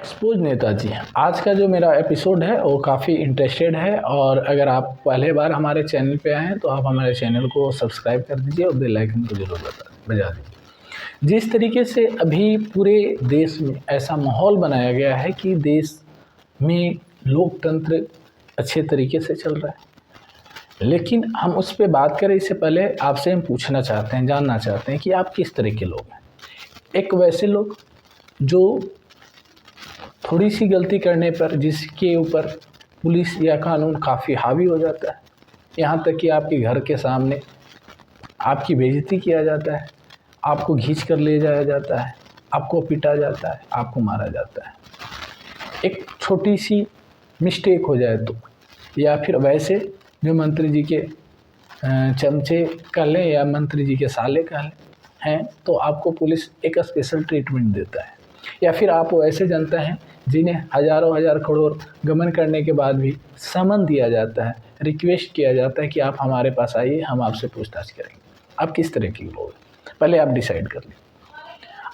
Expose Netaji, आज का जो मेरा एपिसोड है वो काफ़ी इंटरेस्टेड है। और अगर आप पहले बार हमारे चैनल पे आए हैं तो आप हमारे चैनल को सब्सक्राइब कर दीजिए और बेल आइकन को जरूर बजा दीजिए। जिस तरीके से अभी पूरे देश में ऐसा माहौल बनाया गया है कि देश में लोकतंत्र अच्छे तरीके से चल रहा है, लेकिन हम उस पर बात करें इससे पहले आपसे हम पूछना चाहते हैं, जानना चाहते हैं कि आप किस तरह के लोग हैं। एक वैसे लोग जो थोड़ी सी गलती करने पर जिसके ऊपर पुलिस या कानून काफ़ी हावी हो जाता है, यहाँ तक कि आपके घर के सामने आपकी बेइज्जती किया जाता है, आपको खींच कर ले जाया जाता है, आपको पीटा जाता है, आपको मारा जाता है। एक छोटी सी मिस्टेक हो जाए तो, या फिर वैसे जो मंत्री जी के चमचे कह लें या मंत्री जी के साले कह लें हैं, तो आपको पुलिस एक स्पेशल ट्रीटमेंट देता है। या फिर आप वो ऐसे जनता हैं जिन्हें हज़ारों हजार करोड़ गमन करने के बाद भी समन दिया जाता है, रिक्वेस्ट किया जाता है कि आप हमारे पास आइए, हम आपसे पूछताछ करेंगे। आप किस तरह के लोग हैं, पहले आप डिसाइड कर लीजिए।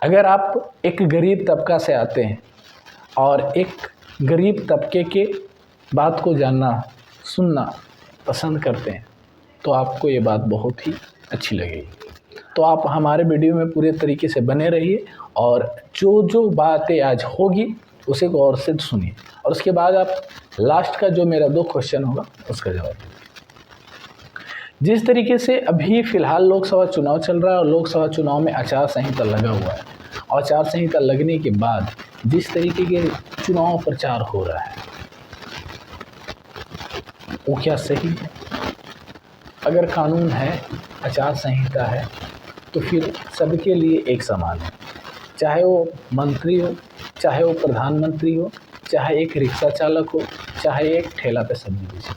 अगर आप एक गरीब तबका से आते हैं और एक गरीब तबके के बात को जानना सुनना पसंद करते हैं तो आपको ये बात बहुत ही अच्छी लगेगी। तो आप हमारे वीडियो में पूरे तरीके से बने रहिए और जो जो बातें आज होगी उसे गौर से सुनिए, और उसके बाद आप लास्ट का जो मेरा 2 क्वेश्चन होगा उसका जवाब दीजिए। जिस तरीके से अभी फ़िलहाल लोकसभा चुनाव चल रहा है और लोकसभा चुनाव में आचार संहिता लगा हुआ है, और आचार संहिता लगने के बाद जिस तरीके के चुनाव प्रचार हो रहा है वो क्या सही है? अगर कानून है, आचार संहिता है, तो फिर सबके लिए एक समान है, चाहे वो मंत्री हो, चाहे वो प्रधानमंत्री हो, चाहे एक रिक्शा चालक हो, चाहे एक ठेला पे सब्जी बेचे।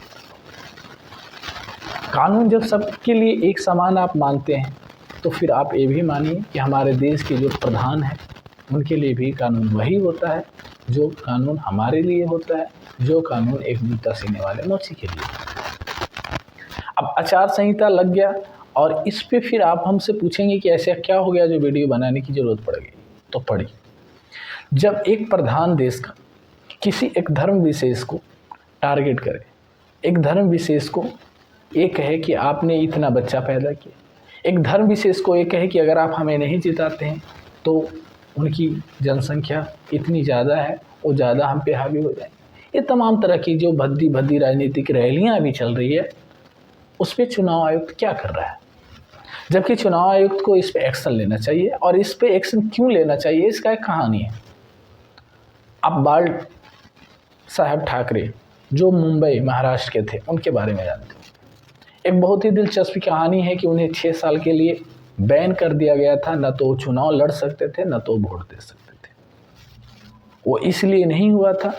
कानून जब सबके लिए एक समान आप मानते हैं तो फिर आप ये भी मानिए कि हमारे देश के जो प्रधान हैं उनके लिए भी कानून वही होता है जो कानून हमारे लिए होता है, जो कानून एक जूता सीने वाले मोची के लिए। अब आचार संहिता लग गया और इस पे फिर आप हमसे पूछेंगे कि ऐसा क्या हो गया जो वीडियो बनाने की ज़रूरत पड़ गई। तो पड़ी, जब एक प्रधान देश का किसी एक धर्म विशेष को टारगेट करे, एक धर्म विशेष को ये कहे कि आपने इतना बच्चा पैदा किया, एक धर्म विशेष को ये कहे कि अगर आप हमें नहीं जिताते हैं तो उनकी जनसंख्या इतनी ज़्यादा है, वो ज़्यादा हम पे हावी हो जाएंगे। ये तमाम तरह की जो भद्दी भद्दी राजनीतिक रैलियाँ अभी चल रही है, उस पर चुनाव आयुक्त क्या कर रहा है? जबकि चुनाव आयुक्त को इस पे एक्शन लेना चाहिए, और इस पे एक्शन क्यों लेना चाहिए इसका एक कहानी है। आप बाल साहब ठाकरे जो मुंबई महाराष्ट्र के थे उनके बारे में जानते हैं। एक बहुत ही दिलचस्प कहानी है कि उन्हें 6 साल के लिए बैन कर दिया गया था, न तो वो चुनाव लड़ सकते थे न तो वोट दे सकते थे। वो इसलिए नहीं हुआ था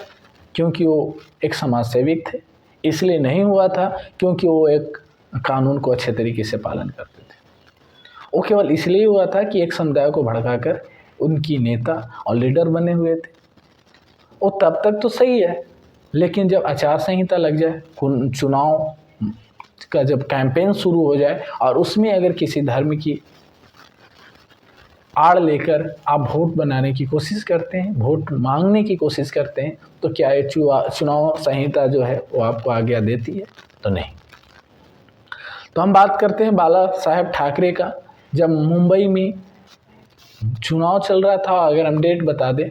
क्योंकि वो एक समाज सेवक थे, इसलिए नहीं हुआ था क्योंकि वो एक कानून को अच्छे तरीके से पालन करते थे। वो केवल इसलिए हुआ था कि एक समुदाय को भड़काकर उनकी नेता और लीडर बने हुए थे। वो तब तक तो सही है, लेकिन जब आचार संहिता लग जाए, चुनाव का जब कैंपेन शुरू हो जाए और उसमें अगर किसी धर्म की आड़ लेकर आप वोट बनाने की कोशिश करते हैं, वोट मांगने की कोशिश करते हैं, तो क्या ये चुनाव संहिता जो है वो आपको आज्ञा देती है? तो नहीं। तो हम बात करते हैं बाला साहेब ठाकरे का। जब मुंबई में चुनाव चल रहा था, अगर हम डेट बता दें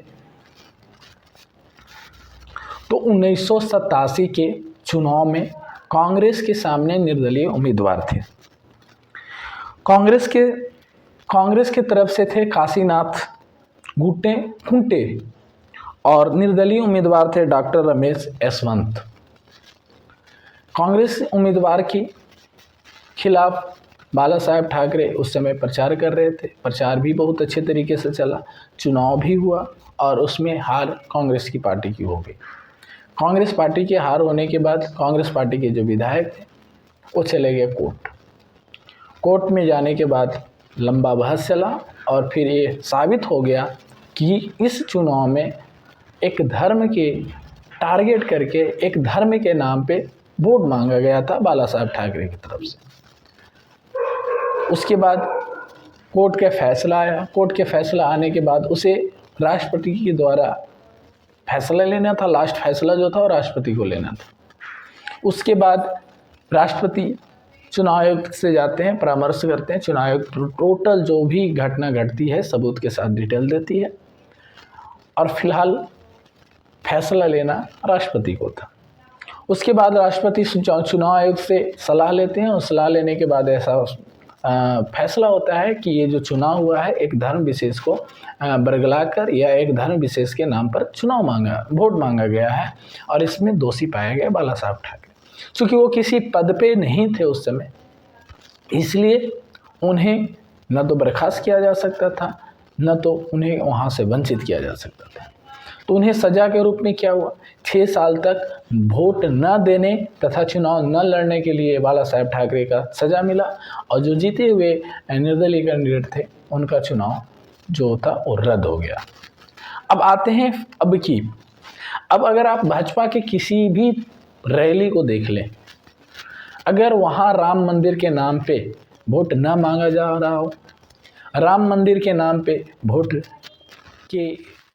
तो 1987 के चुनाव में कांग्रेस के सामने निर्दलीय उम्मीदवार थे। कांग्रेस के तरफ से थे काशीनाथ कुंटे और निर्दलीय उम्मीदवार थे डॉक्टर रमेश यशवंत। कांग्रेस उम्मीदवार के खिलाफ बाला साहेब ठाकरे उस समय प्रचार कर रहे थे। प्रचार भी बहुत अच्छे तरीके से चला, चुनाव भी हुआ और उसमें हार कांग्रेस की पार्टी की हो गई। कांग्रेस पार्टी के हार होने के बाद कांग्रेस पार्टी के जो विधायक थे वो चले गए कोर्ट में जाने के बाद लंबा बहस चला और फिर ये साबित हो गया कि इस चुनाव में एक धर्म के टारगेट करके एक धर्म के नाम पे वोट मांगा गया था बाला साहब ठाकरे की तरफ से। उसके बाद कोर्ट का फैसला आया। कोर्ट के फैसला आने के बाद उसे राष्ट्रपति के द्वारा फैसला लेना था, लास्ट फैसला जो था वो राष्ट्रपति को लेना था। उसके बाद राष्ट्रपति चुनाव आयोग से जाते हैं, परामर्श करते हैं। चुनाव आयोग टोटल जो भी घटना घटती है सबूत के साथ डिटेल देती है, और फिलहाल फैसला लेना राष्ट्रपति को था। उसके बाद राष्ट्रपति चुनाव आयोग से सलाह लेते हैं, और सलाह लेने के बाद ऐसा फैसला होता है कि ये जो चुनाव हुआ है एक धर्म विशेष को बरगलाकर या एक धर्म विशेष के नाम पर वोट मांगा गया है, और इसमें दोषी पाया गया बाला साहब ठाकरे। क्योंकि वो किसी पद पे नहीं थे उस समय, इसलिए उन्हें न तो बर्खास्त किया जा सकता था, न तो उन्हें वहाँ से वंचित किया जा सकता था। तो उन्हें सज़ा के रूप में क्या हुआ, 6 साल तक वोट न देने तथा चुनाव न लड़ने के लिए बाला साहेब ठाकरे का सज़ा मिला, और जो जीते हुए निर्दलीय कैंडिडेट थे उनका चुनाव जो था वो रद्द हो गया। अब आते हैं अब अगर आप भाजपा के किसी भी रैली को देख लें, अगर वहाँ राम मंदिर के नाम पे वोट न मांगा जा रहा हो, राम मंदिर के नाम पे वोट के